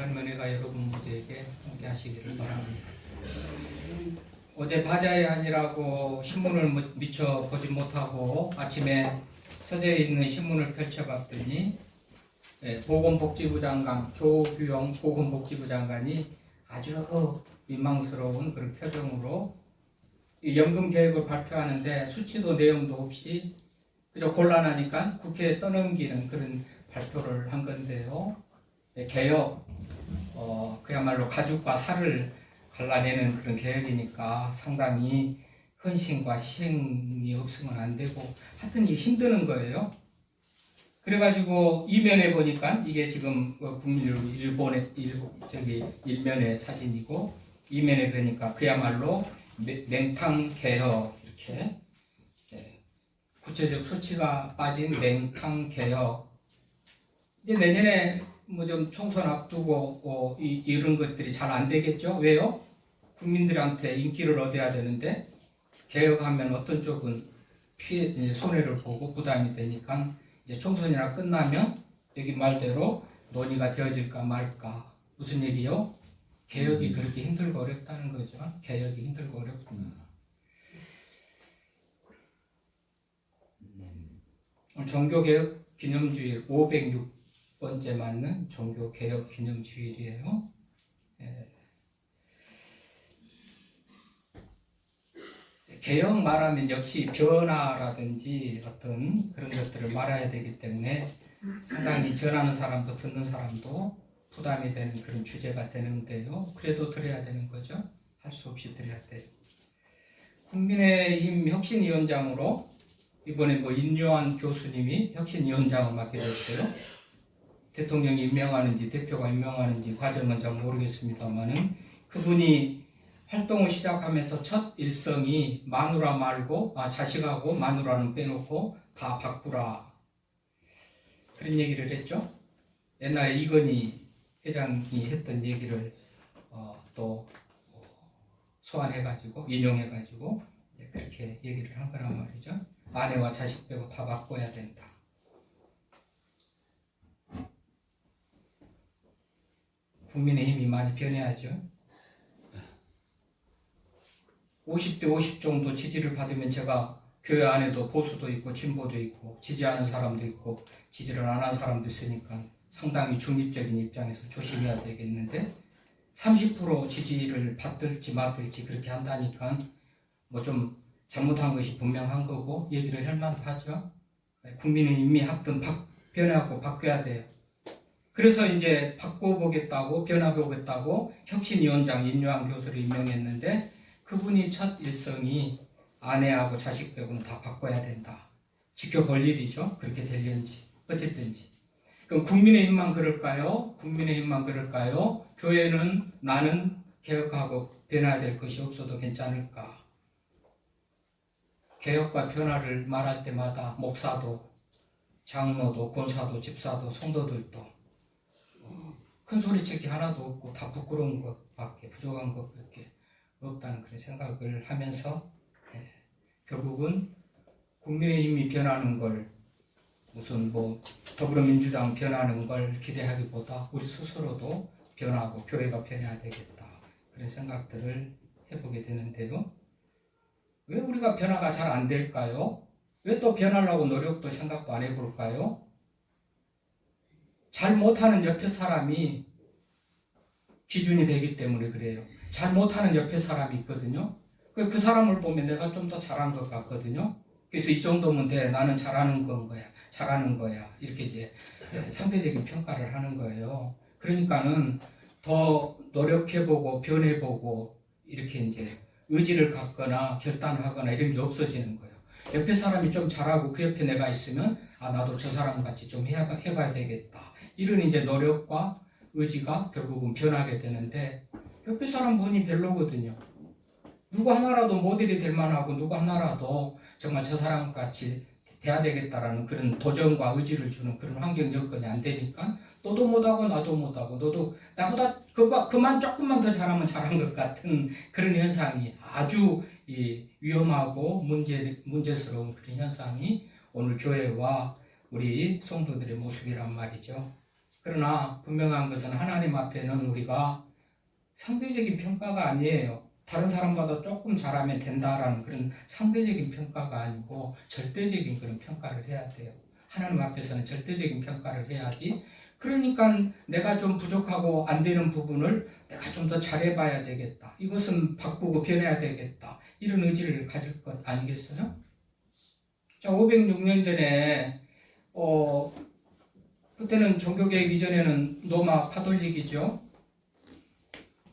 하나님 은혜가 여러분 모두에게 함께 하시기를 바랍니다. 어제 바자회 아니라고 신문을 미처 보지 못하고 아침에 서재 있는 신문을 펼쳐봤더니 보건복지부 장관 조규영 보건복지부 장관이 아주 민망스러운 그런 표정으로 이 연금 계획을 발표하는데 수치도 내용도 없이 그저 곤란하니까 국회에 떠넘기는 그런 발표를 한 건데요. 개혁, 그야말로 가죽과 살을 갈라내는 그런 개혁이니까 상당히 헌신과 희생이 없으면 안 되고 하여튼 이게 힘드는 거예요. 그래가지고 이면에 보니까 이게 지금 국민일보의 일면의 사진이고 이면에 보니까 그야말로 맹탕 개혁 이렇게 구체적 수치가 빠진 맹탕 개혁. 이제 내년에 뭐 좀 총선 앞두고 이런 것들이 잘 안 되겠죠? 왜요? 국민들한테 인기를 얻어야 되는데 개혁하면 어떤 쪽은 손해를 보고 부담이 되니까 이제 총선이나 끝나면 여기 말대로 논의가 되어질까 말까. 무슨 얘기요? 개혁이 그렇게 힘들고 어렵다는 거죠. 개혁이 힘들고 어렵구나. 종교개혁 기념주일 506번째 맞는 종교개혁 기념주일이에요. 개혁 말하면 역시 변화라든지 어떤 그런 것들을 말해야 되기 때문에 상당히 전하는 사람도 듣는 사람도 부담이 되는 그런 주제가 되는데요. 그래도 들어야 되는 거죠. 할 수 없이 들어야 돼요. 국민의힘 혁신위원장으로 이번에 임요한 교수님이 혁신위원장을 맡게 됐어요. 대통령이 임명하는지 대표가 임명하는지 과정은 잘 모르겠습니다만은 그분이 활동을 시작하면서 첫 일성이 마누라 말고 자식하고 마누라는 빼놓고 다 바꾸라 그런 얘기를 했죠. 옛날에 이건희 회장이 했던 얘기를 또 소환해가지고 인용해가지고 그렇게 얘기를 한 거란 말이죠. 아내와 자식 빼고 다 바꿔야 된다. 국민의힘이 많이 변해야죠. 50대 50 정도 지지를 받으면 제가 교회 안에도 보수도 있고 진보도 있고 지지하는 사람도 있고 지지를 안 하는 사람도 있으니까 상당히 중립적인 입장에서 조심해야 되겠는데 30% 지지를 받을지 말을지 그렇게 한다니까 뭐 좀 잘못한 것이 분명한 거고 얘기를 할 만도 하죠. 국민의힘이 하여튼 변하고 바뀌어야 돼요. 그래서 이제 바꿔보겠다고 변화보겠다고 혁신위원장 임요한 교수를 임명했는데 그분이 첫 일성이 아내하고 자식 빼고는 다 바꿔야 된다. 지켜볼 일이죠. 그렇게 될는지 어쨌든지. 그럼 국민의힘만 그럴까요? 국민의힘만 그럴까요? 교회는 나는 개혁하고 변화해야 될 것이 없어도 괜찮을까? 개혁과 변화를 말할 때마다 목사도 장로도 권사도 집사도 성도들도 큰 소리 칠 게 하나도 없고 다 부끄러운 것밖에 부족한 것밖에 없다는 그런 생각을 하면서 결국은 국민의힘이 변하는 걸 무슨 더불어민주당 변하는 걸 기대하기보다 우리 스스로도 변하고 교회가 변해야 되겠다 그런 생각들을 해보게 되는데요. 왜 우리가 변화가 잘 안 될까요? 왜 또 변하려고 노력도 생각도 안 해볼까요? 잘 못하는 옆에 사람이 기준이 되기 때문에 그래요. 잘 못하는 옆에 사람이 있거든요. 그 사람을 보면 내가 좀 더 잘한 것 같거든요. 그래서 이 정도면 돼. 나는 잘하는 거야. 이렇게 이제 상대적인 평가를 하는 거예요. 그러니까는 더 노력해보고 변해보고 이렇게 이제 의지를 갖거나 결단하거나 이런 게 없어지는 거예요. 옆에 사람이 좀 잘하고 그 옆에 내가 있으면 나도 저 사람 같이 좀 해봐야 되겠다. 이런 이제 노력과 의지가 결국은 변하게 되는데 옆에 사람 보니 별로거든요. 누구 하나라도 모델이 될 만하고 누구 하나라도 정말 저 사람 같이 돼야 되겠다라는 그런 도전과 의지를 주는 그런 환경 여건이 안 되니까 너도 못하고 나도 못하고 너도 나보다 그만 조금만 더 잘하면 잘한 것 같은 그런 현상이 아주 위험하고 문제스러운 그런 현상이 오늘 교회와 우리 성도들의 모습이란 말이죠. 그러나 분명한 것은 하나님 앞에는 우리가 상대적인 평가가 아니에요. 다른 사람보다 조금 잘하면 된다라는 그런 상대적인 평가가 아니고 절대적인 그런 평가를 해야 돼요. 하나님 앞에서는 절대적인 평가를 해야지. 그러니까 내가 좀 부족하고 안 되는 부분을 내가 좀 더 잘해봐야 되겠다. 이것은 바꾸고 변해야 되겠다. 이런 의지를 가질 것 아니겠어요? 자, 506년 전에 그때는 종교개혁 이전에는 로마 카톨릭이죠.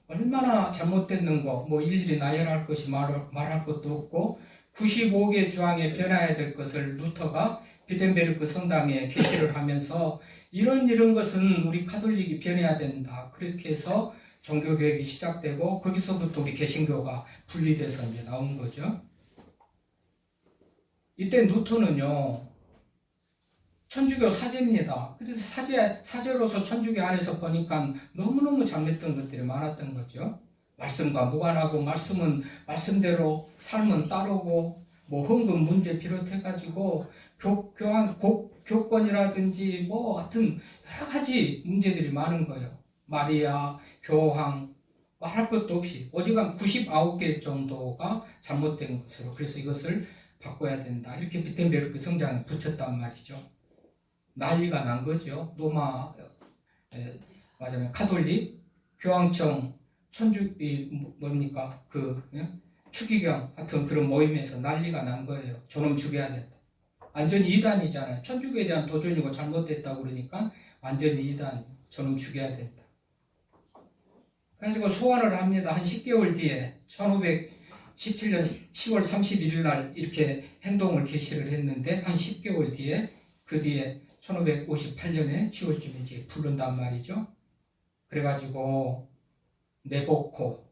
얼마나 잘못됐는 거, 뭐 일일이 나열할 것이 말할 것도 없고 95개 주항에 변화해야 될 것을 루터가 비텐베르크 성당에 게시를 하면서 이런 것은 우리 카톨릭이 변해야 된다. 그렇게 해서 종교개혁이 시작되고 거기서부터 우리 개신교가 분리돼서 이제 나온 거죠. 이때 루터는요, 천주교 사제입니다. 그래서 사제로서 천주교 안에서 보니까 너무너무 잘못된 것들이 많았던 거죠. 말씀과 무관하고 말씀은 말씀대로 삶은 따르고 뭐 헌금 문제 비롯해가지고 교권이라든지 뭐 하여튼 여러 가지 문제들이 많은 거예요. 마리아, 교황 말할 것도 없이 오직 한 99개 정도가 잘못된 것으로 그래서 이것을 바꿔야 된다. 이렇게 비텐베르크 성장에 붙였단 말이죠. 난리가 난 거죠. 로마 맞아요. 카톨릭, 교황청, 뭡니까 추기경 하여튼 그런 모임에서 난리가 난 거예요. 저놈 죽여야 된다. 완전히 이단이잖아요. 천주교에 대한 도전이고 잘못됐다고 그러니까 완전히 이단, 저놈 죽여야 된다. 그래가지고 소환을 합니다. 한 10개월 뒤에 1517년 10월 31일 날 이렇게 행동을 개시를 했는데 한 10개월 뒤에 그 뒤에 1558년에 10월쯤에 이제 부른단 말이죠. 그래가지고 내복호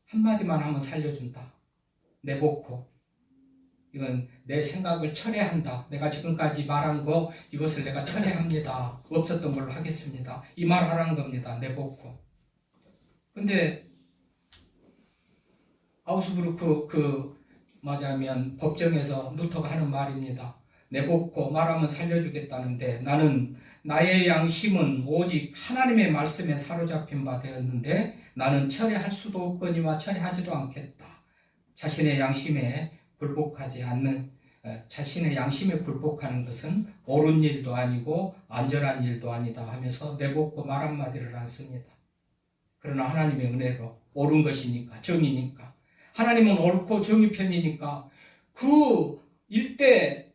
한마디만 하면 살려준다. 내복호 이건 내 생각을 철회한다. 내가 지금까지 말한 거 이것을 내가 철회합니다. 없었던 걸로 하겠습니다. 이 말 하라는 겁니다. 내복호. 근데 아우스부르크 맞아면 법정에서 루터가 하는 말입니다. 내복호 말하면 살려주겠다는데 나는 나의 양심은 오직 하나님의 말씀에 사로잡힌 바 되었는데 나는 철회할 수도 없거니와 철회하지도 않겠다. 자신의 양심에 굴복하지 않는 자신의 양심에 굴복하는 것은 옳은 일도 아니고 안전한 일도 아니다 하면서 내복호 말 한마디를 안 씁니다. 그러나 하나님의 은혜로 옳은 것이니까 정이니까 하나님은 옳고 정의 편이니까 그 일대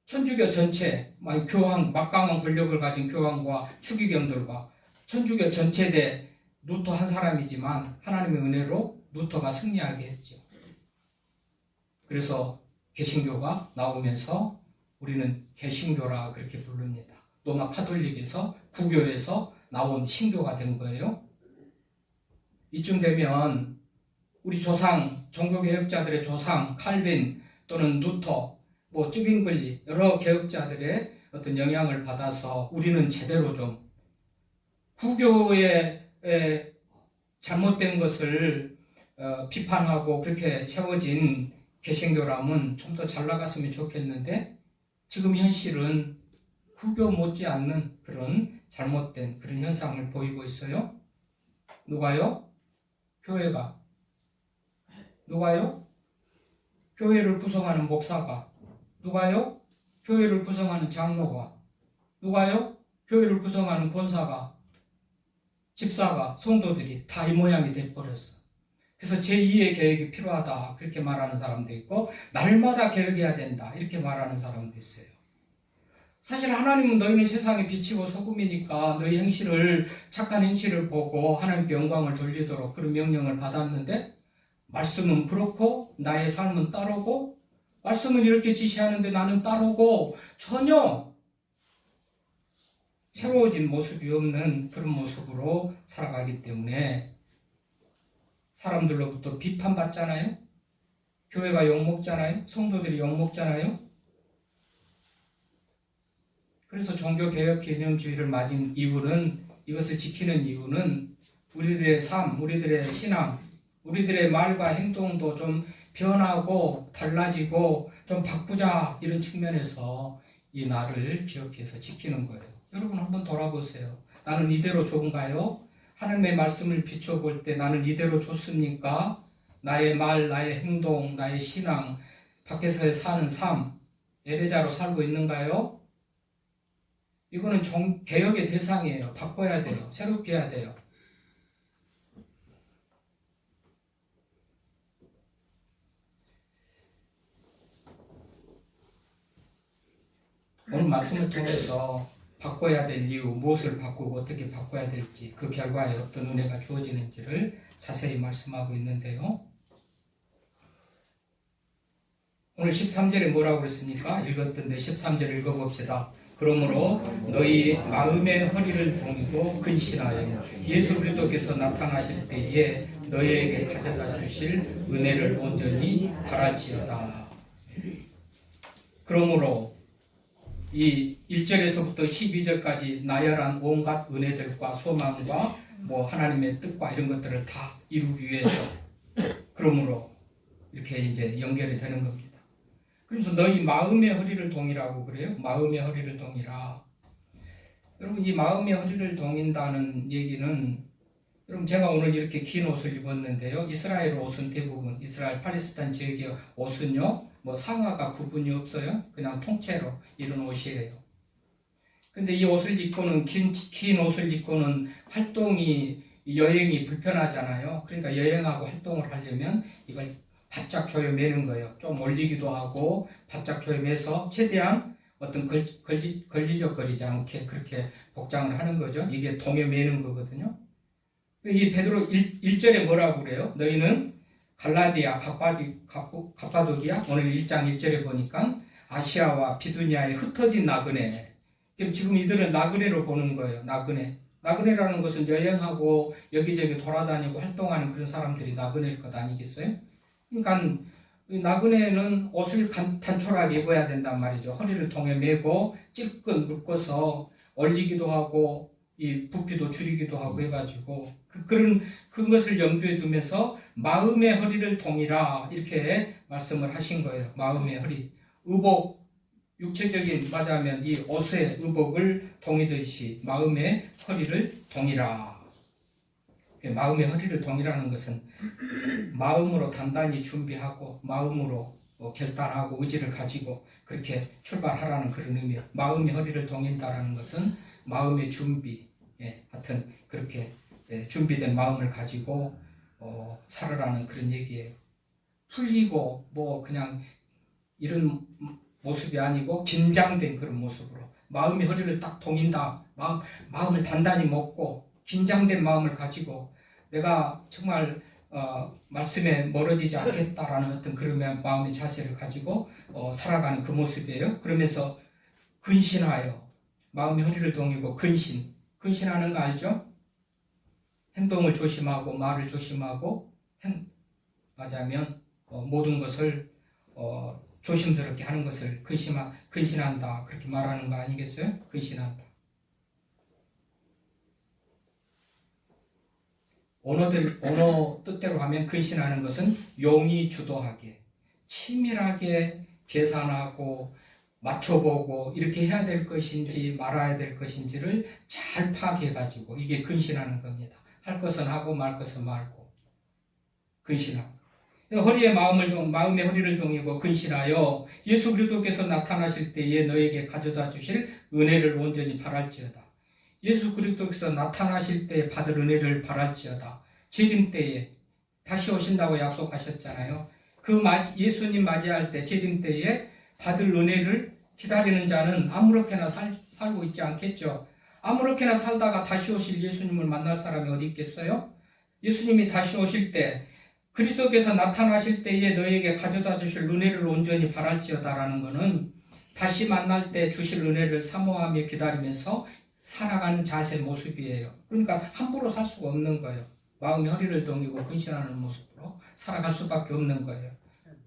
천주교 전체 교황 막강한 권력을 가진 교황과 추기경들과 천주교 전체 대 루터 한 사람이지만 하나님의 은혜로 루터가 승리하게 했죠. 그래서 개신교가 나오면서 우리는 개신교라 그렇게 부릅니다. 로마 카톨릭에서 구교에서 나온 신교가 된 거예요. 이쯤 되면 우리 조상 종교개혁자들의 조상 칼빈 또는 루터 뭐 쯔빙글리 여러 개혁자들의 어떤 영향을 받아서 우리는 제대로 좀 구교의 잘못된 것을 비판하고 그렇게 세워진 개신교라면 좀 더 잘 나갔으면 좋겠는데 지금 현실은 구교 못지않는 그런 잘못된 그런 현상을 보이고 있어요. 누가요? 교회가. 누가요? 교회를 구성하는 목사가. 누가요? 교회를 구성하는 장로가. 누가요? 교회를 구성하는 권사가. 집사가. 성도들이 다 이 모양이 돼버렸어. 그래서 제2의 개혁이 필요하다 그렇게 말하는 사람도 있고 날마다 개혁해야 된다 이렇게 말하는 사람도 있어요. 사실 하나님은 너희는 세상의 빛이고 소금이니까 너희 행실을 착한 행실을 보고 하나님께 영광을 돌리도록 그런 명령을 받았는데 말씀은 그렇고 나의 삶은 따르고 말씀은 이렇게 지시하는데 나는 따르고 전혀 새로워진 모습이 없는 그런 모습으로 살아가기 때문에 사람들로부터 비판받잖아요. 교회가 욕먹잖아요. 성도들이 욕먹잖아요. 그래서 종교개혁 개념주의를 맞은 이유는 이것을 지키는 이유는 우리들의 삶, 우리들의 신앙, 우리들의 말과 행동도 좀 변하고 달라지고 좀 바꾸자 이런 측면에서 이 날을 기억해서 지키는 거예요. 여러분 한번 돌아보세요. 나는 이대로 좋은가요? 하나님의 말씀을 비춰볼 때 나는 이대로 좋습니까? 나의 말, 나의 행동, 나의 신앙, 밖에서 사는 삶, 예배자로 살고 있는가요? 이거는 개혁의 대상이에요. 바꿔야 돼요. 새롭게 해야 돼요. 오늘 말씀을 통해서 바꿔야 될 이유, 무엇을 바꾸고 어떻게 바꿔야 될지, 그 결과에 어떤 은혜가 주어지는지를 자세히 말씀하고 있는데요. 오늘 13절에 뭐라고 그랬습니까? 읽었던데 13절 읽어봅시다. 그러므로 너희 마음의 허리를 동이고 근신하여 예수 그리스도께서 나타나실 때에 너희에게 가져다 주실 은혜를 온전히 바랄지어다. 그러므로 이 1절에서부터 12절까지 나열한 온갖 은혜들과 소망과 하나님의 뜻과 이런 것들을 다 이루기 위해서 그러므로 이렇게 이제 연결이 되는 겁니다. 그래서 너희 마음의 허리를 동이라고 그래요. 마음의 허리를 동이라. 여러분 이 마음의 허리를 동인다는 얘기는 여러분 제가 오늘 이렇게 긴 옷을 입었는데요. 이스라엘 옷은 대부분 이스라엘 팔레스타인 지역의 옷은요. 상하가 구분이 없어요. 그냥 통째로 이런 옷이에요. 근데 이 옷을 입고는 긴 옷을 입고는 여행이 불편하잖아요. 그러니까 여행하고 활동을 하려면 이걸 바짝 조여매는 거예요. 좀 올리기도 하고 바짝 조여매서 최대한 어떤 걸리적거리지 않게 그렇게 복장을 하는 거죠. 이게 동여매는 거거든요. 이 베드로 1절에 뭐라고 그래요? 너희는 갈라디아, 갑바도기아 오늘 1장 1절에 보니까 아시아와 비두니아에 흩어진 나그네. 지금 이들은 나그네로 보는 거예요. 나그네라는 것은 여행하고 여기저기 돌아다니고 활동하는 그런 사람들이 나그네일 것 아니겠어요? 그러니까 나그네는 옷을 단촐하게 입어야 된단 말이죠. 허리를 통에 매고 찔끔 묶어서 얼리기도 하고 이 부피도 줄이기도 하고 해가지고 그것을 염두에 두면서 마음의 허리를 동이라 이렇게 말씀을 하신 거예요. 마음의 허리. 의복, 육체적인 말하면 이 옷의 의복을 동이듯이 마음의 허리를 동이라. 마음의 허리를 동이라는 것은 마음으로 단단히 준비하고 마음으로 결단하고 의지를 가지고 그렇게 출발하라는 그런 의미예요. 마음의 허리를 동인다라는 것은 마음의 준비, 하여튼 그렇게 준비된 마음을 가지고 살아라는 그런 얘기예요. 풀리고 그냥 이런 모습이 아니고 긴장된 그런 모습으로 마음의 허리를 딱 동인다. 마음을 단단히 먹고 긴장된 마음을 가지고 내가 정말 말씀에 멀어지지 않겠다라는 어떤 그런 마음의 자세를 가지고 살아가는 그 모습이에요. 그러면서 근신하여 마음의 허리를 동이고 근신하는 거 알죠? 행동을 조심하고 말을 조심하고 맞아면 모든 것을 조심스럽게 하는 것을 근신한다 그렇게 말하는 거 아니겠어요? 근신한다. 언어 뜻대로 하면 근신하는 것은 용이 주도하게 치밀하게 계산하고 맞춰보고 이렇게 해야 될 것인지 말아야 될 것인지를 잘 파악해가지고 이게 근신하는 겁니다. 할 것은 하고 말 것은 말고 근신하고 마음의 허리를 동이고 근신하여 예수 그리스도께서 나타나실 때에 너에게 가져다 주실 은혜를 온전히 바랄지어다. 예수 그리스도께서 나타나실 때 받을 은혜를 바랄지어다. 재림 때에 다시 오신다고 약속하셨잖아요. 예수님 맞이할 때 재림 때에 받을 은혜를 기다리는 자는 아무렇게나 살고 있지 않겠죠. 아무렇게나 살다가 다시 오실 예수님을 만날 사람이 어디 있겠어요? 예수님이 다시 오실 때 그리스도께서 나타나실 때에 너에게 가져다 주실 은혜를 온전히 바랄지어다라는 것은 다시 만날 때 주실 은혜를 사모하며 기다리면서 살아가는 자세 모습이에요. 그러니까 함부로 살 수가 없는 거예요. 마음의 허리를 동이고 근신하는 모습으로 살아갈 수밖에 없는 거예요.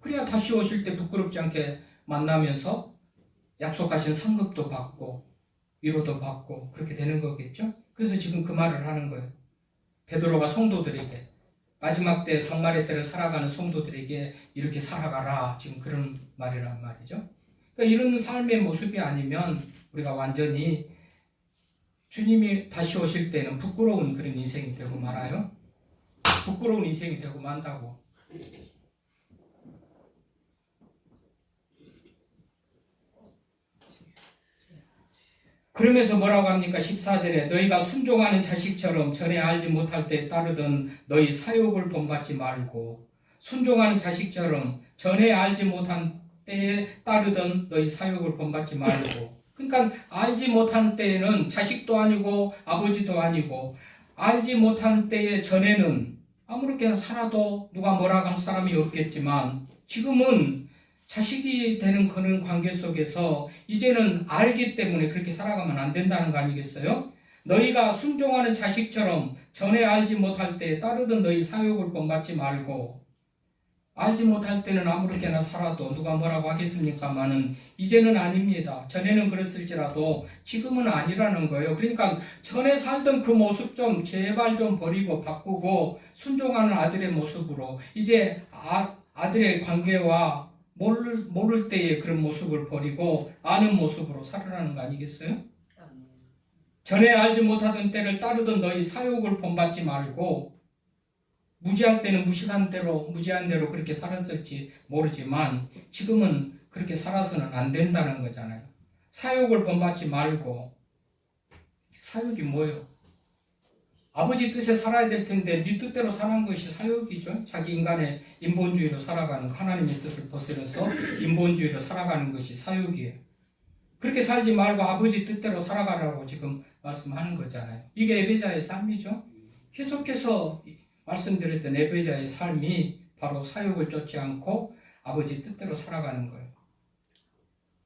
그래야 다시 오실 때 부끄럽지 않게 만나면서 약속하신 상급도 받고 위로도 받고 그렇게 되는 거겠죠. 그래서 지금 그 말을 하는 거예요. 베드로가 성도들에게 마지막 때 종말의 때를 살아가는 성도들에게 이렇게 살아가라 지금 그런 말이란 말이죠. 그러니까 이런 삶의 모습이 아니면 우리가 완전히 주님이 다시 오실 때는 부끄러운 그런 인생이 되고 말아요. 부끄러운 인생이 되고 만다고. 그러면서 뭐라고 합니까? 14절에 너희가 순종하는 자식처럼 전에 알지 못할 때 따르던 너희 사욕을 본받지 말고, 순종하는 자식처럼 전에 알지 못한 때에 따르던 너희 사욕을 본받지 말고. 그러니까 알지 못한 때에는 자식도 아니고 아버지도 아니고, 알지 못한 때에 전에는 아무렇게나 살아도 누가 뭐라고 할 사람이 없겠지만, 지금은 자식이 되는 그런 관계 속에서 이제는 알기 때문에 그렇게 살아가면 안 된다는 거 아니겠어요? 너희가 순종하는 자식처럼 전에 알지 못할 때 따르던 너희 사욕을 본받지 말고, 알지 못할 때는 아무렇게나 살아도 누가 뭐라고 하겠습니까마는 이제는 아닙니다. 전에는 그랬을지라도 지금은 아니라는 거예요. 그러니까 전에 살던 그 모습 좀 제발 좀 버리고 바꾸고 순종하는 아들의 모습으로 이제 아들의 관계와 모를 때의 그런 모습을 버리고 아는 모습으로 살아라는 거 아니겠어요? 전에 알지 못하던 때를 따르던 너희 사욕을 본받지 말고, 무지할 때는 무지한 대로 그렇게 살았을지 모르지만 지금은 그렇게 살아서는 안 된다는 거잖아요. 사욕을 본받지 말고. 사욕이 뭐예요? 아버지 뜻에 살아야 될 텐데 네 뜻대로 사는 것이 사욕이죠. 자기 인간의 인본주의로 살아가는, 하나님의 뜻을 벗어나서 인본주의로 살아가는 것이 사욕이에요. 그렇게 살지 말고 아버지 뜻대로 살아가라고 지금 말씀하는 거잖아요. 이게 에베자의 삶이죠. 계속해서 말씀드렸던 에베자의 삶이 바로 사욕을 쫓지 않고 아버지 뜻대로 살아가는 거예요.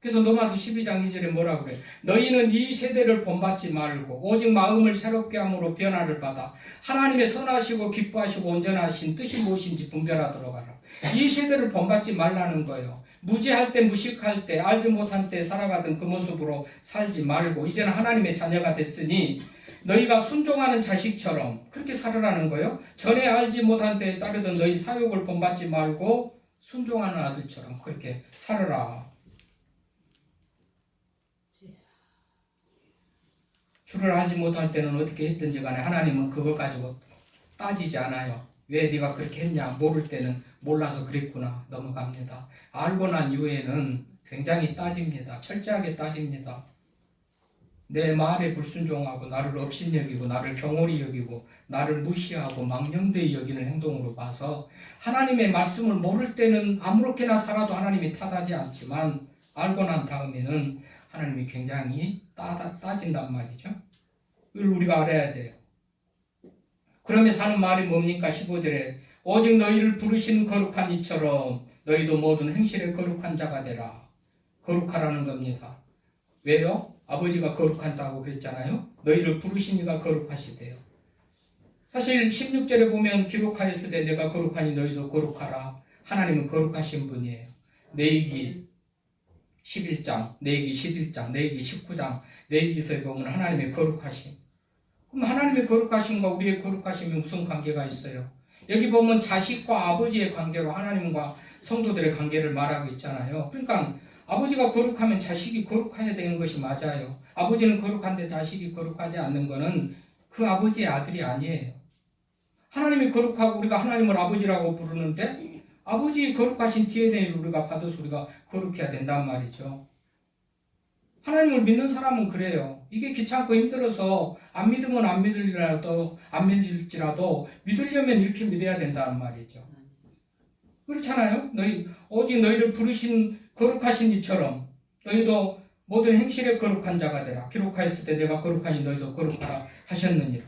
그래서 로마서 12장 2절에 뭐라고 그래요? 너희는 이 세대를 본받지 말고 오직 마음을 새롭게 함으로 변화를 받아 하나님의 선하시고 기뻐하시고 온전하신 뜻이 무엇인지 분별하도록 하라. 이 세대를 본받지 말라는 거예요. 무지할 때, 무식할 때, 알지 못한 때 살아가던 그 모습으로 살지 말고 이제는 하나님의 자녀가 됐으니 너희가 순종하는 자식처럼 그렇게 살으라는 거예요. 전에 알지 못한 때에 따르던 너희 사욕을 본받지 말고 순종하는 아들처럼 그렇게 살으라. 주를 알지 못할 때는 어떻게 했든지 간에 하나님은 그것 가지고 따지지 않아요. 왜 네가 그렇게 했냐? 모를 때는 몰라서 그랬구나 넘어갑니다. 알고 난 이후에는 굉장히 따집니다. 철저하게 따집니다. 내 말에 불순종하고 나를 업신여기고 나를 경홀히 여기고 나를 무시하고 망령되이 여기는 행동으로 봐서 하나님의 말씀을 모를 때는 아무렇게나 살아도 하나님이 탓하지 않지만 알고 난 다음에는 하나님이 굉장히 따진단 말이죠. 이걸 우리가 알아야 돼요. 그러면서 하는 말이 뭡니까? 15절에 오직 너희를 부르신 거룩한 이처럼 너희도 모든 행실에 거룩한 자가 되라. 거룩하라는 겁니다. 왜요? 아버지가 거룩하다고 그랬잖아요. 너희를 부르신 이가 거룩하시대요. 사실 16절에 보면 기록하였으되 내가 거룩하니 너희도 거룩하라. 하나님은 거룩하신 분이에요. 내이기 11장, 내이기 11장, 내이기 19장, 내이기서에 보면 하나님의 거룩하심. 그럼 하나님의 거룩하심과 우리의 거룩하심이 무슨 관계가 있어요? 여기 보면 자식과 아버지의 관계로 하나님과 성도들의 관계를 말하고 있잖아요. 그러니까 아버지가 거룩하면 자식이 거룩해야 되는 것이 맞아요. 아버지는 거룩한데 자식이 거룩하지 않는 것은 그 아버지의 아들이 아니에요. 하나님이 거룩하고 우리가 하나님을 아버지라고 부르는데 아버지 거룩하신 DNA를 우리가 받아서 우리가 거룩해야 된단 말이죠. 하나님을 믿는 사람은 그래요. 이게 귀찮고 힘들어서 안 믿으면 안 믿을지라도 믿으려면 이렇게 믿어야 된다는 말이죠. 그렇잖아요. 오직 너희를 부르신 거룩하신 이처럼 너희도 모든 행실에 거룩한 자가 되라. 기록하였을 때 내가 거룩하니 너희도 거룩하라 하셨느니라.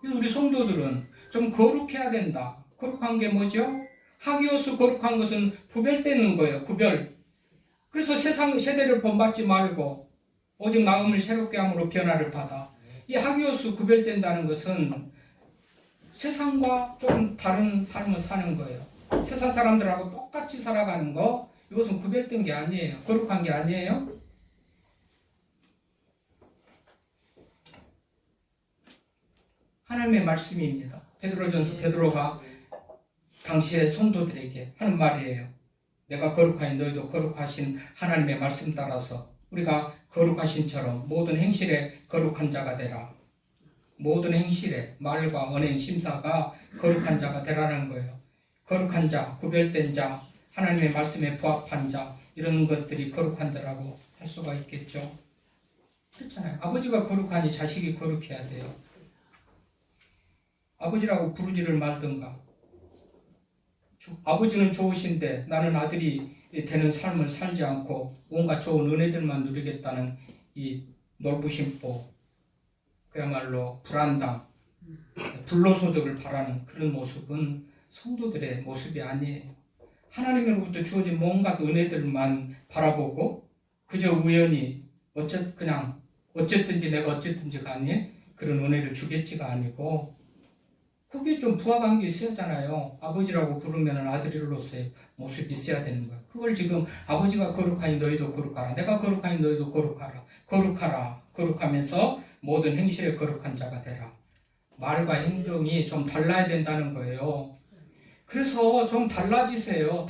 그래서 우리 성도들은 좀 거룩해야 된다. 거룩한 게 뭐죠? 하기오스 거룩한 것은 구별되는 거예요. 구별. 그래서 세상 세대를 본받지 말고 오직 마음을 새롭게 함으로 변화를 받아. 이 하기오스 구별된다는 것은 세상과 좀 다른 삶을 사는 거예요. 세상 사람들하고 똑같이 살아가는 거, 이것은 구별된 게 아니에요. 거룩한 게 아니에요. 하나님의 말씀입니다. 베드로가 당시의 성도들에게 하는 말이에요. 내가 거룩하니 너희도 거룩하신 하나님의 말씀 따라서 우리가 거룩하신처럼 모든 행실에 거룩한 자가 되라. 모든 행실에 말과 언행, 심사가 거룩한 자가 되라는 거예요. 거룩한 자, 구별된 자, 하나님의 말씀에 부합한 자, 이런 것들이 거룩한 자라고 할 수가 있겠죠. 그렇잖아요. 아버지가 거룩하니 자식이 거룩해야 돼요. 아버지라고 부르지를 말든가. 아버지는 좋으신데 나는 아들이 되는 삶을 살지 않고 온갖 좋은 은혜들만 누리겠다는 이 놀부심보, 그야말로 불안당, 불로소득을 바라는 그런 모습은 성도들의 모습이 아니에요. 하나님으로부터 주어진 뭔가 은혜들만 바라보고 그저 우연히 어쨌든지 내가 어쨌든지 간에 그런 은혜를 주겠지가 아니고, 그게 좀 부하관계 있어야 하잖아요. 아버지라고 부르면 아들로서의 모습이 있어야 되는 거예요. 그걸 지금 아버지가 거룩하니 너희도 거룩하라, 내가 거룩하니 너희도 거룩하라, 거룩하면서 모든 행실에 거룩한 자가 되라. 말과 행동이 좀 달라야 된다는 거예요. 그래서 좀 달라지세요.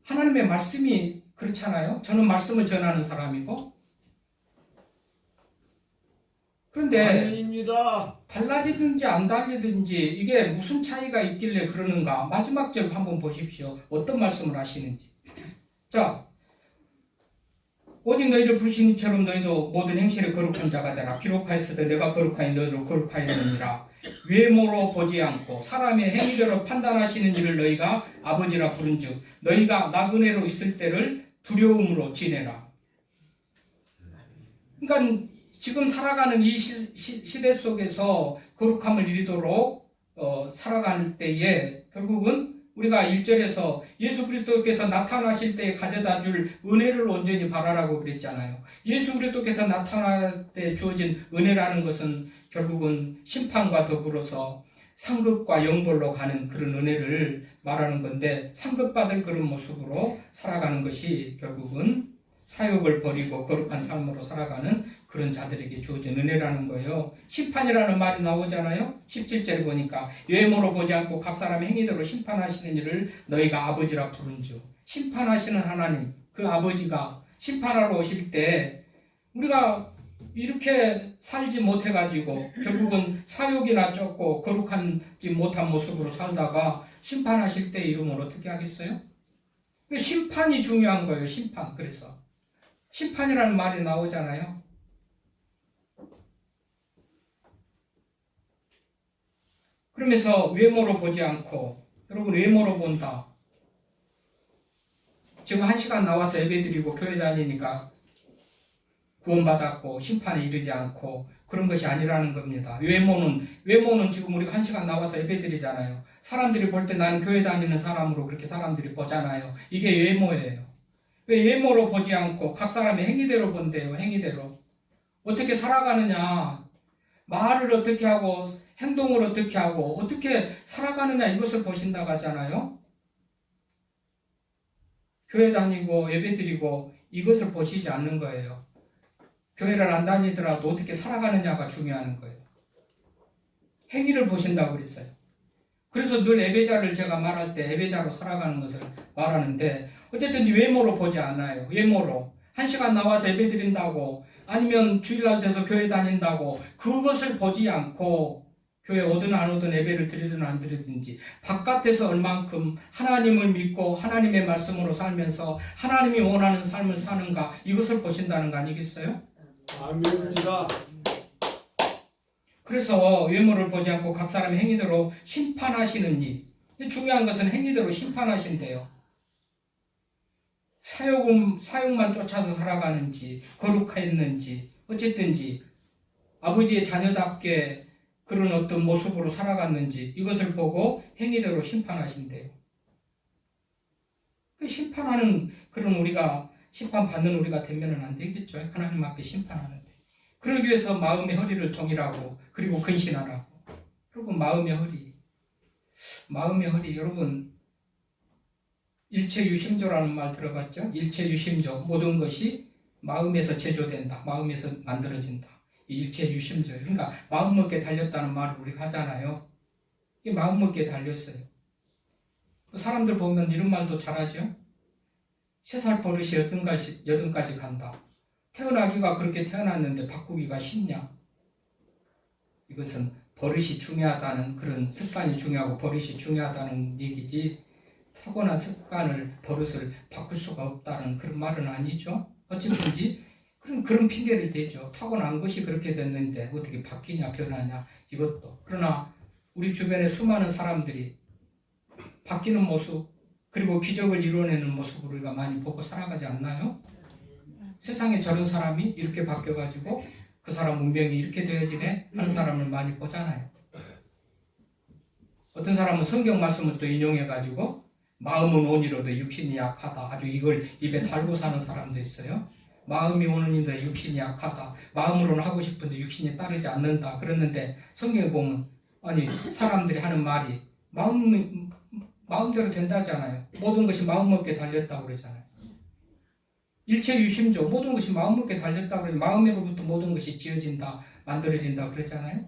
하나님의 말씀이 그렇잖아요. 저는 말씀을 전하는 사람이고, 그런데 아닙니다. 달라지든지 안 달라지든지 이게 무슨 차이가 있길래 그러는가? 마지막 절 한번 보십시오. 어떤 말씀을 하시는지. 자, 오직 너희를 부르신 이처럼 너희도 모든 행실에 거룩한 자가 되라. 기록하였으되 내가 거룩하니 너희도 거룩하였느니라. 외모로 보지 않고 사람의 행위대로 판단하시는 일을 너희가 아버지라 부른즉 너희가 나그네로 있을 때를 두려움으로 지내라. 그러니까 지금 살아가는 이 시대 속에서 거룩함을 이루도록 살아갈 때에 결국은 우리가 1절에서 예수 그리스도께서 나타나실 때에 가져다 줄 은혜를 온전히 바라라고 그랬잖아요. 예수 그리스도께서 나타날 때 주어진 은혜라는 것은 결국은 심판과 더불어서 상급과 영벌로 가는 그런 은혜를 말하는 건데, 상급받을 그런 모습으로 살아가는 것이 결국은 사욕을 버리고 거룩한 삶으로 살아가는 그런 자들에게 주어진 은혜라는 거예요. 심판이라는 말이 나오잖아요. 17절에 보니까 외모로 보지 않고 각 사람의 행위대로 심판하시는 일을 너희가 아버지라 부른즉, 심판하시는 하나님, 그 아버지가 심판하러 오실 때 우리가 이렇게 살지 못해가지고 결국은 사욕이나 쫓고 거룩하지 못한 모습으로 살다가 심판하실 때 이름을 어떻게 하겠어요? 심판이 중요한 거예요. 심판. 그래서 심판이라는 말이 나오잖아요. 그러면서 외모로 보지 않고, 여러분 외모로 본다. 지금 1시간 나와서 예배드리고 교회 다니니까 구원받았고 심판에 이르지 않고 그런 것이 아니라는 겁니다. 외모는 지금 우리가 1시간 나와서 예배드리잖아요. 사람들이 볼 때 나는 교회 다니는 사람으로 그렇게 사람들이 보잖아요. 이게 외모예요. 왜 외모로 보지 않고 각 사람의 행위대로 본대요. 행위대로. 어떻게 살아가느냐, 말을 어떻게 하고 행동을 어떻게 하고 어떻게 살아가느냐, 이것을 보신다고 하잖아요. 교회 다니고 예배드리고 이것을 보시지 않는 거예요. 교회를 안 다니더라도 어떻게 살아가느냐가 중요한 거예요. 행위를 보신다고 그랬어요. 그래서 늘 예배자를 제가 말할 때 예배자로 살아가는 것을 말하는데, 어쨌든 외모로 보지 않아요. 외모로 1시간 나와서 예배드린다고, 아니면 주일날 돼서 교회 다닌다고 그것을 보지 않고 교회 오든 안 오든 예배를 드리든 안 드리든지 바깥에서 얼만큼 하나님을 믿고 하나님의 말씀으로 살면서 하나님이 원하는 삶을 사는가, 이것을 보신다는 거 아니겠어요? 아멘입니다. 그래서 외모를 보지 않고 각 사람의 행위대로 심판하시는 일. 중요한 것은 행위대로 심판하신대요. 사욕만 쫓아서 살아가는지 거룩했는지 어쨌든지 아버지의 자녀답게 그런 어떤 모습으로 살아갔는지 이것을 보고 행위대로 심판하신대요. 심판하는 그런 심판받는 우리가 되면은 안 되겠죠. 하나님 앞에 심판하는데. 그러기 위해서 마음의 허리를 동일하고, 그리고 근신하라고. 그리고 마음의 허리, 여러분, 일체유심조라는 말 들어봤죠? 일체유심조, 모든 것이 마음에서 제조된다, 마음에서 만들어진다. 이 일체유심조, 그러니까 마음먹기에 달렸다는 말을 우리가 하잖아요. 이게 마음먹기에 달렸어요. 사람들 보면 이런 말도 잘하죠? 3살 버릇이 여든까지 간다. 태어나기가 그렇게 태어났는데 바꾸기가 쉽냐? 이것은 버릇이 중요하다는, 그런 습관이 중요하고 버릇이 중요하다는 얘기지, 타고난 습관을, 버릇을 바꿀 수가 없다는 그런 말은 아니죠. 어쨌든지 그런 핑계를 대죠. 타고난 것이 그렇게 됐는데 어떻게 바뀌냐, 변하냐, 이것도. 그러나 우리 주변에 수많은 사람들이 바뀌는 모습, 그리고 기적을 이루어내는 모습을 우리가 많이 보고 살아가지 않나요? 세상에 저런 사람이 이렇게 바뀌어가지고 그 사람 운명이 이렇게 되어지네 하는 사람을 많이 보잖아요. 어떤 사람은 성경 말씀을 또 인용해가지고 마음은 온이로도 육신이 약하다. 아주 이걸 입에 달고 사는 사람도 있어요. 마음이 오는데 육신이 약하다. 마음으로는 하고 싶은데 육신이 따르지 않는다. 그랬는데 성경에 보면 아니 사람들이 하는 말이 마음대로 된다잖아요. 모든 것이 마음먹기에 달렸다고 그러잖아요. 일체유심조, 모든 것이 마음먹기에 달렸다고 그러죠. 마음으로부터 모든 것이 지어진다, 만들어진다 그랬잖아요.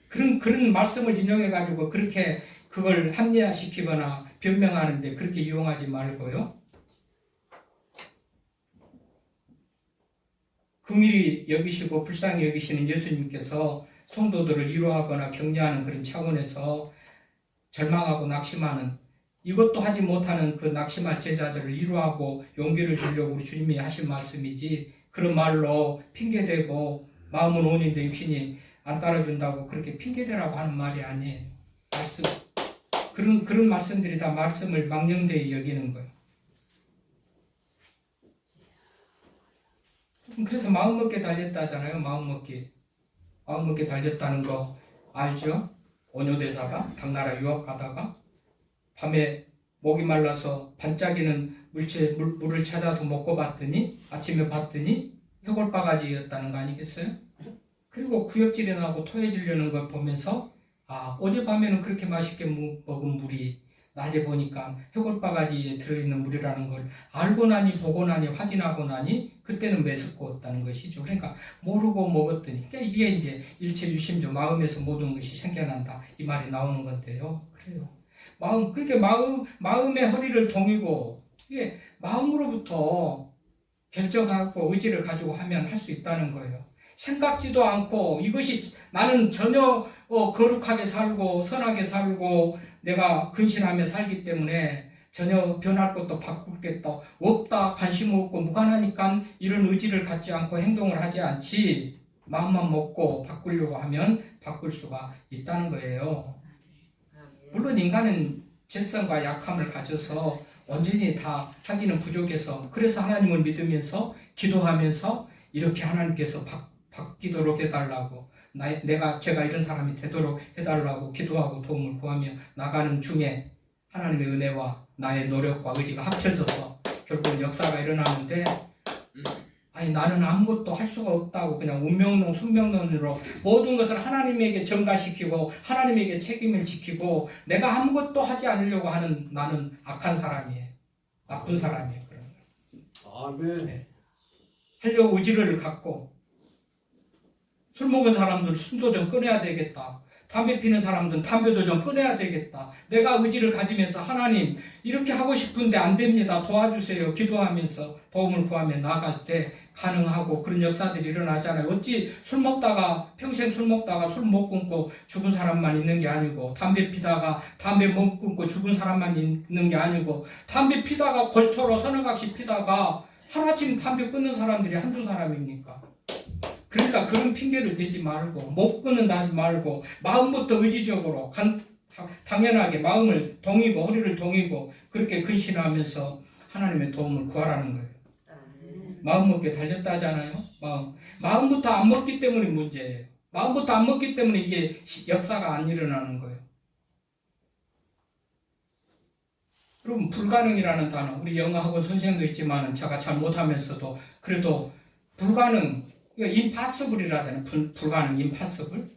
그런 말씀을 인용해가지고 그렇게 그걸 합리화시키거나 변명하는데 그렇게 이용하지 말고요. 긍휼히 여기시고 불쌍히 여기시는 예수님께서 성도들을 위로하거나 격려하는 그런 차원에서 절망하고 낙심하는, 이것도 하지 못하는 그 낙심할 제자들을 위로하고 용기를 주려고 우리 주님이 하신 말씀이지, 그런 말로 핑계대고 마음은 온인데 육신이 안 따라준다고 그렇게 핑계대라고 하는 말이 아니에요. 말씀, 그런 말씀들이 다 말씀을 망령되이 여기는 거예요. 그래서 마음먹기에 달렸다잖아요. 마음먹기에 달렸다는 거 알죠? 오뇨대사가 당나라 유학 가다가 밤에 목이 말라서 반짝이는 물을 찾아서 먹고 봤더니 아침에 봤더니 해골바가지였다는 거 아니겠어요? 그리고 구역질이 나고 토해지려는 걸 보면서 어젯밤에는 그렇게 맛있게 먹은 물이 낮에 보니까 해골바가지에 들어있는 물이라는 걸 알고 나니 보고 나니 확인하고 나니 그때는 메스꺼웠다는 것이죠. 그러니까 모르고 먹었더니, 그러니까 이게 이제 일체유심조, 마음에서 모든 것이 생겨난다 이 말이 나오는 건데요. 그래요. 그러니까 마음의 허리를 동이고, 이게 마음으로부터 결정하고 의지를 가지고 하면 할 수 있다는 거예요. 생각지도 않고 이것이 나는 전혀 거룩하게 살고 선하게 살고 내가 근신하며 살기 때문에 전혀 변할 것도 바꿀 것도 없다, 관심 없고 무관하니까 이런 의지를 갖지 않고 행동을 하지 않지, 마음만 먹고 바꾸려고 하면 바꿀 수가 있다는 거예요. 물론 인간은 죄성과 약함을 가져서 온전히 다 하기는 부족해서, 그래서 하나님을 믿으면서 기도하면서 이렇게 하나님께서 바뀌도록 해달라고, 제가 이런 사람이 되도록 해달라고 기도하고 도움을 구하며 나가는 중에 하나님의 은혜와 나의 노력과 의지가 합쳐져서 결국은 역사가 일어나는데, 나는 아무것도 할 수가 없다고 그냥 운명론, 숙명론으로 모든 것을 하나님에게 전가시키고 하나님에게 책임을 지키고 내가 아무것도 하지 않으려고 하는 나는 악한 사람이에요. 나쁜 사람이에요. 그런 거. 아멘. 네. 하려고 의지를 갖고, 술 먹은 사람들 술도 좀 끊어야 되겠다. 담배 피는 사람들은 담배도 좀 끊어야 되겠다. 내가 의지를 가지면서 하나님 이렇게 하고 싶은데 안 됩니다. 도와주세요. 기도하면서 도움을 구하며 나아갈 때 가능하고 그런 역사들이 일어나잖아요. 어찌 평생 술 먹다가 술 못 끊고 죽은 사람만 있는 게 아니고, 담배 피다가 담배 못 끊고 죽은 사람만 있는 게 아니고, 담배 피다가 골초로 서너 각씩 피다가 하루아침 담배 끊는 사람들이 한두 사람입니까? 그러니까 그런 핑계를 대지 말고, 못 끊는다 하지 말고, 마음부터 의지적으로 당연하게 마음을 동이고 허리를 동이고 그렇게 근신하면서 하나님의 도움을 구하라는 거예요. 마음 먹기에 달렸다 하잖아요. 마음부터 안 먹기 때문에 문제예요. 마음부터 안 먹기 때문에 이게 역사가 안 일어나는 거예요. 여러분, 불가능이라는 단어, 우리 영어학원 선생도 있지만 제가 잘 못하면서도 그래도 불가능, impossible이라잖아요. 불가능, impossible.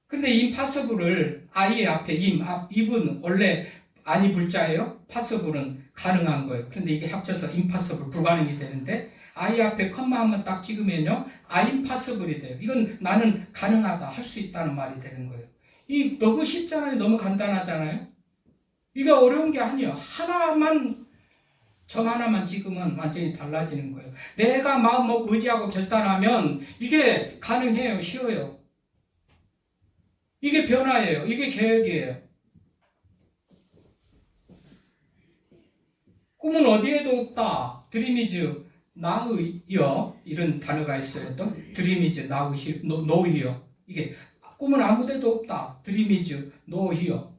근데 impossible을 I 앞에 입은 원래 아니 불자예요. possible은 가능한 거예요. 근데 이게 합쳐서 impossible, 불가능이 되는데 I 앞에 컴마 한번 딱 찍으면요, impossible이 돼요. 이건 나는 가능하다, 할 수 있다는 말이 되는 거예요. 이 너무 쉽잖아요. 너무 간단하잖아요. 이게 어려운 게 아니에요. 하나만 점 하나만 찍으면 완전히 달라지는 거예요. 내가 마음 먹고 의지하고 결단하면 이게 가능해요. 쉬워요. 이게 변화예요. 이게 계획이에요. 꿈은 어디에도 없다. 드림이즈 나우이어 이런 단어가 있어요. 또 드림이즈 노이어 이게 꿈은 아무데도 없다. 드림이즈 노히어.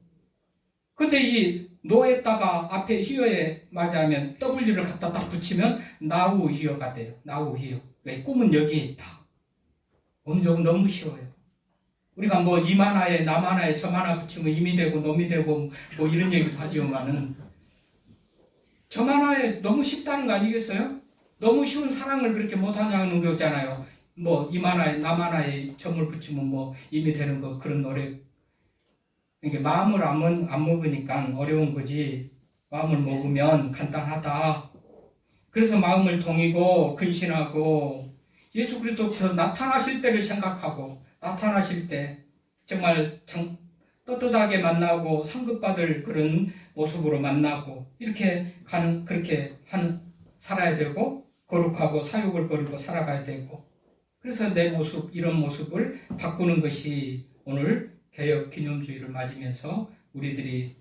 근데 이 노에다가 앞에 히어에 맞으면 W를 갖다 딱 붙이면 나우히어가 돼요. 나우히어. 왜? 꿈은 여기에 있다. 엄청 너무 쉬워요. 우리가 뭐 이만하에 남하나에 점하나 붙이면 임이 되고 놈이 되고 뭐 이런 얘기도 하지만은 점하나에 너무 쉽다는 거 아니겠어요? 너무 쉬운 사랑을 그렇게 못하냐는 거잖아요. 뭐 이만하에 남하나에 점을 붙이면 뭐 임이 되는 거 그런 노래. 이게 마음을 안 먹으니까 어려운 거지. 마음을 먹으면 간단하다. 그래서 마음을 동이고 근신하고 예수 그리스도께서 나타나실 때를 생각하고 나타나실 때 정말 떳떳하게 만나고 상급받을 그런 모습으로 만나고 이렇게 살아야 되고 거룩하고 사욕을 버리고 살아가야 되고 그래서 내 모습 이런 모습을 바꾸는 것이 오늘 개혁 기념주의를 맞으면서 우리들이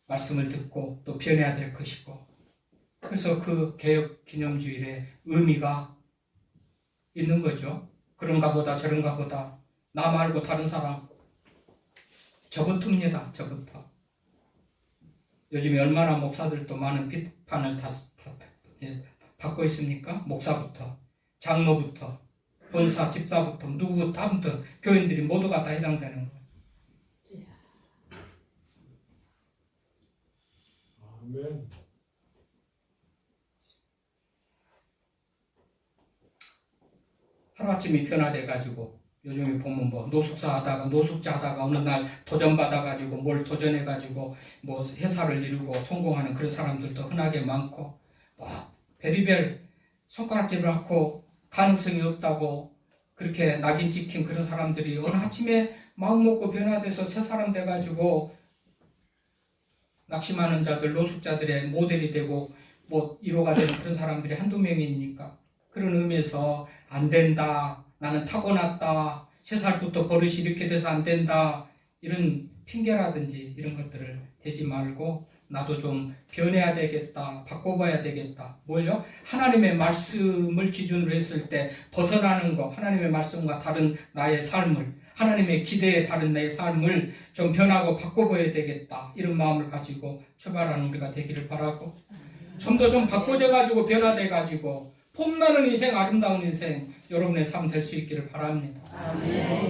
말씀을 듣고 또 변해야 될 것이고 그래서 그 개혁 기념주의의 의미가 있는 거죠. 그런가 보다 저런가 보다 나 말고 다른 사람 저부터입니다. 저부터. 요즘에 얼마나 목사들도 많은 비판을 받고 있습니까? 목사부터 장로부터 본사, 집사부터 누구부터 아무튼 교인들이 모두가 다 해당되는 거예요. 아멘. 하루아침에 변화돼가지고 요즘에 보면 뭐 노숙자 하다가 어느 날 도전받아가지고 뭘 도전해가지고 뭐 회사를 이루고 성공하는 그런 사람들도 흔하게 많고 뭐 베리벨 손가락질을 하고 가능성이 없다고 그렇게 낙인 찍힌 그런 사람들이 어느 아침에 마음 먹고 변화돼서 새 사람 돼가지고 낙심하는 자들, 노숙자들의 모델이 되고 뭐 1호가 되는 그런 사람들이 한두 명이니까 그런 의미에서 안 된다. 나는 타고났다. 3살부터 버릇이 이렇게 돼서 안 된다. 이런 핑계라든지 이런 것들을 대지 말고 나도 좀 변해야 되겠다. 바꿔봐야 되겠다. 뭐요? 하나님의 말씀을 기준으로 했을 때 벗어나는 거. 하나님의 말씀과 다른 나의 삶을 하나님의 기대에 다른 내 삶을 좀 변하고 바꿔봐야 되겠다. 이런 마음을 가지고 출발하는 우리가 되기를 바라고 좀 더 좀 바꿔져가지고 변화돼가지고 폼나는 인생, 아름다운 인생 여러분의 삶 될 수 있기를 바랍니다. 아멘.